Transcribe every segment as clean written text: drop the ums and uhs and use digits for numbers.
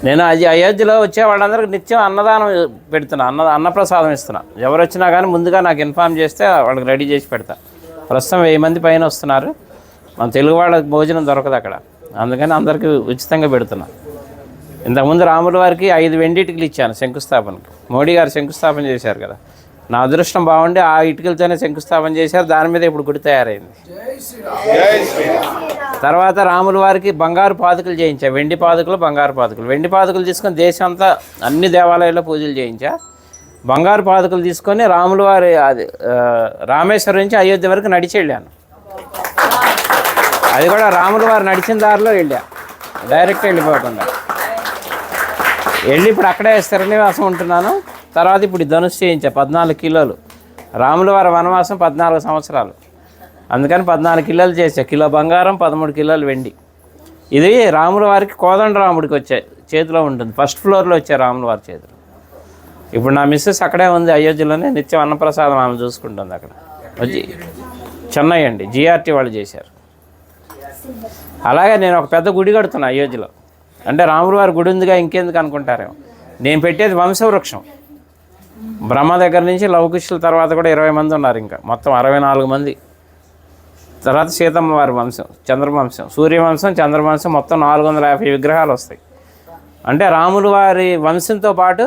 నేను అది అయోధ్యలో వచ్చే వాళ్ళందరికీ నిత్యం అన్నదానం పెడుతున్నా, అన్నప్రసాదం ఇస్తున్నా. ఎవరు వచ్చినా కానీ ముందుగా నాకు ఇన్ఫామ్ చేస్తే వాళ్ళకి రెడీ చేసి పెడతా. ప్రస్తుతం 1000 మంది పైన వస్తున్నారు. మన తెలుగు వాళ్ళకి భోజనం దొరకదు అక్కడ, అందుకని అందరికీ ఉచితంగా పెడుతున్నా. ఇంతకుముందు రాముల వారికి 5 వెండి ఇటుకలు ఇచ్చాను శంకుస్థాపనకి. మోడీ గారు శంకుస్థాపన చేశారు కదా, నా అదృష్టం బాగుండి ఆ ఇటుకలతోనే శంకుస్థాపన చేశారు. దాని మీద ఇప్పుడు గుడి తయారైంది. తర్వాత రాముల వారికి బంగారు పాదుకలు చేయించా, వెండి పాదుకలు, బంగారు పాదుకలు. వెండి పాదుకలు తీసుకొని దేశం అంతా అన్ని దేవాలయాల్లో పూజలు చేయించా. బంగారు పాదుకలు తీసుకొని రాముల వారి అది రామేశ్వరం నుంచి అయోధ్య వరకు నడిచి వెళ్ళాను. అది కూడా రాముల వారు నడిచిన దారిలో వెళ్ళా, డైరెక్ట్ వెళ్ళిపోకుండా వెళ్ళి ఇప్పుడు అక్కడే స్థిరనివాసం ఉంటున్నాను. తర్వాత ఇప్పుడు ధనుసు చేయించా 14 కిలోలు. రాముల వారి వనవాసం 14 సంవత్సరాలు, అందుకని 14 కిలోలు చేసా. కిలో బంగారం, 13 కిలోలు వెండి. ఇది రాముల వారికి కోదండరాముడికి వచ్చే చేతిలో ఉంటుంది, ఫస్ట్ ఫ్లోర్లో వచ్చే రాముల వారి చేతిలో. ఇప్పుడు నా మిస్సెస్ అక్కడే ఉంది అయోధ్యలోనే, నిత్యం అన్నప్రసాదం ఆమె చూసుకుంటుంది అక్కడ. వచ్చి చెన్నై అండి, జిఆర్టీ వాళ్ళు చేశారు. అలాగే నేను ఒక పెద్ద గుడి కడుతున్నా అయోధ్యలో. అంటే రాముల వారి గుడి ఉందిగా ఇంకెందుకు అనుకుంటారేమో. నేను పెట్టేది వంశవృక్షం. బ్రహ్మ దగ్గర నుంచి లవకుశుల తర్వాత కూడా 20 మంది ఉన్నారు, ఇంకా మొత్తం 64 మంది. తర్వాత సీతమ్మ వారి వంశం, చంద్రవంశం, సూర్యవంశం, చంద్రవంశం, మొత్తం 450 విగ్రహాలు వస్తాయి. అంటే రాముల వారి వంశంతో పాటు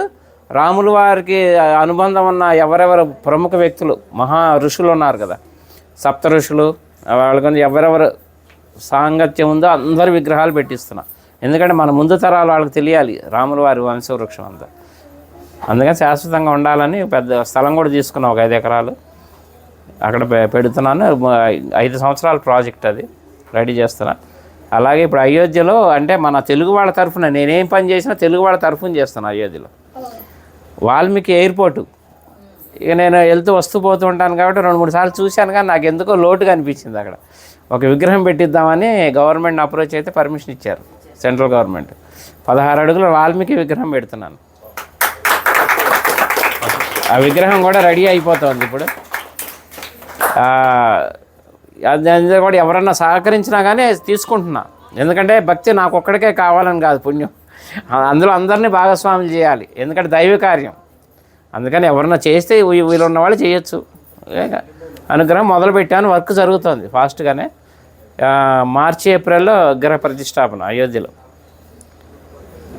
రాముల వారికి అనుబంధం ఉన్న ఎవరెవరు ప్రముఖ వ్యక్తులు, మహా ఋషులు ఉన్నారు కదా, సప్త ఋషులు, వాళ్ళకి ఎవరెవరు సాంగత్యం ఉందో అందరి విగ్రహాలు పెట్టిస్తున్నా. ఎందుకంటే మన ముందు తరాలు వాళ్ళకి తెలియాలి రాముల వారి వంశవృక్షం అంతా. అందుకని శాశ్వతంగా ఉండాలని పెద్ద స్థలం కూడా తీసుకున్నాం, ఒక 5 ఎకరాలు. అక్కడ పెడుతున్నాను. 5 సంవత్సరాల ప్రాజెక్ట్, అది రెడీ చేస్తున్నా. అలాగే ఇప్పుడు అయోధ్యలో అంటే మన తెలుగు వాళ్ళ తరఫున నేనేం పని చేసినా తెలుగు వాళ్ళ తరఫున చేస్తాను. అయోధ్యలో వాల్మీకి ఎయిర్పోర్టు, ఇక నేను వెళ్తూ వస్తూ పోతూ ఉంటాను కాబట్టి 2-3 సార్లు చూశాను, కానీ నాకు ఎందుకో లోటుగా అనిపించింది. అక్కడ ఒక విగ్రహం పెట్టిద్దామని గవర్నమెంట్ అప్రోచ్ అయితే పర్మిషన్ ఇచ్చారు, సెంట్రల్ గవర్నమెంట్. 16 అడుగుల వాల్మీకి విగ్రహం పెడుతున్నాను. ఆ విగ్రహం కూడా రెడీ అయిపోతుంది ఇప్పుడు. అది కూడా ఎవరన్నా సహకరించినా కానీ తీసుకుంటున్నా. ఎందుకంటే భక్తి నాకు ఒక్కడికే కావాలని కాదు, పుణ్యం అందులో అందరినీ భాగస్వాములు చేయాలి, ఎందుకంటే దైవ కార్యం. అందుకని ఎవరన్నా చేస్తే వీళ్ళు ఉన్న వాళ్ళు చేయొచ్చు. అనుగ్రహం మొదలుపెట్టాను, వర్క్ జరుగుతుంది ఫాస్ట్గానే. మార్చి ఏప్రిల్లో విగ్రహ ప్రతిష్టాపన అయోధ్యలో.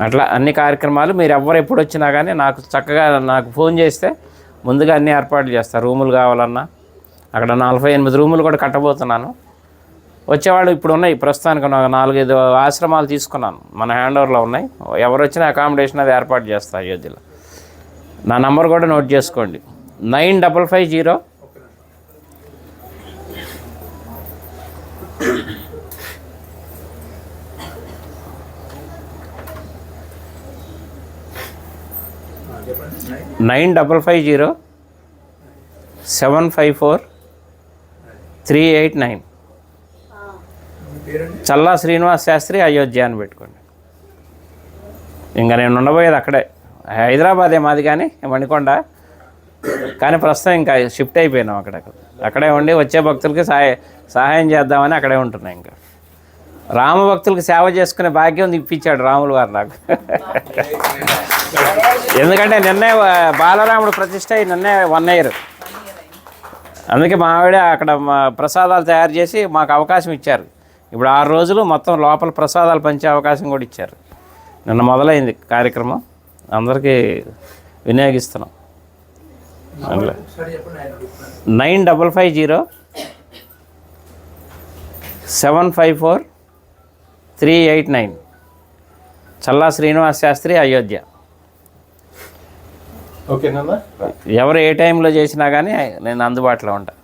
అట్లా అన్ని కార్యక్రమాలు మీరు ఎవరు ఎప్పుడు వచ్చినా కానీ నాకు చక్కగా నాకు ఫోన్ చేస్తే ముందుగా అన్ని ఏర్పాట్లు చేస్తారు. రూములు కావాలన్నా అక్కడ 48 రూములు కూడా కట్టబోతున్నాను. వచ్చేవాళ్ళు ఇప్పుడు ఉన్నాయి, ప్రస్తుతానికి 4-5 ఆశ్రమాలు తీసుకున్నాను, మన హ్యాండ్ ఓవర్లో ఉన్నాయి. ఎవరు వచ్చినా అకామిడేషన్ అది ఏర్పాటు చేస్తా అయోధ్యలో. నా నంబర్ కూడా నోట్ చేసుకోండి, 9550 9550 754 389. చల్లా శ్రీనివాస్ శాస్త్రి అయోధ్య అని పెట్టుకోండి. ఇంకా నేను ఉండబోయేది అక్కడే, హైదరాబాదే మాది కానీ మణికొండ, కానీ ప్రస్తుతం ఇంకా షిఫ్ట్ అయిపోయినాం అక్కడే ఉండి వచ్చే భక్తులకి సహాయం చేద్దామని అక్కడే ఉంటున్నాయి. ఇంకా రామ భక్తులకు సేవ చేసుకునే భాగ్యం ఇప్పించాడు రాముల వారు నాకు. ఎందుకంటే నిన్నే బాలరాముడు ప్రతిష్ట నిన్నే 1 year. అందుకే మా ఆవిడ అక్కడ ప్రసాదాలు తయారు చేసి మాకు అవకాశం ఇచ్చారు. ఇప్పుడు 6 రోజులు మొత్తం లోపల ప్రసాదాలు పంచే అవకాశం కూడా ఇచ్చారు. నిన్న మొదలైంది కార్యక్రమం, అందరికీ వినియోగిస్తున్నాం. 9550 754 389. చల్లా శ్రీనివాస్ శాస్త్రి అయోధ్య. ఓకేనా? ఎవరు ఏ టైంలో చేసినా కానీ నేను అందుబాటులో ఉంటాను.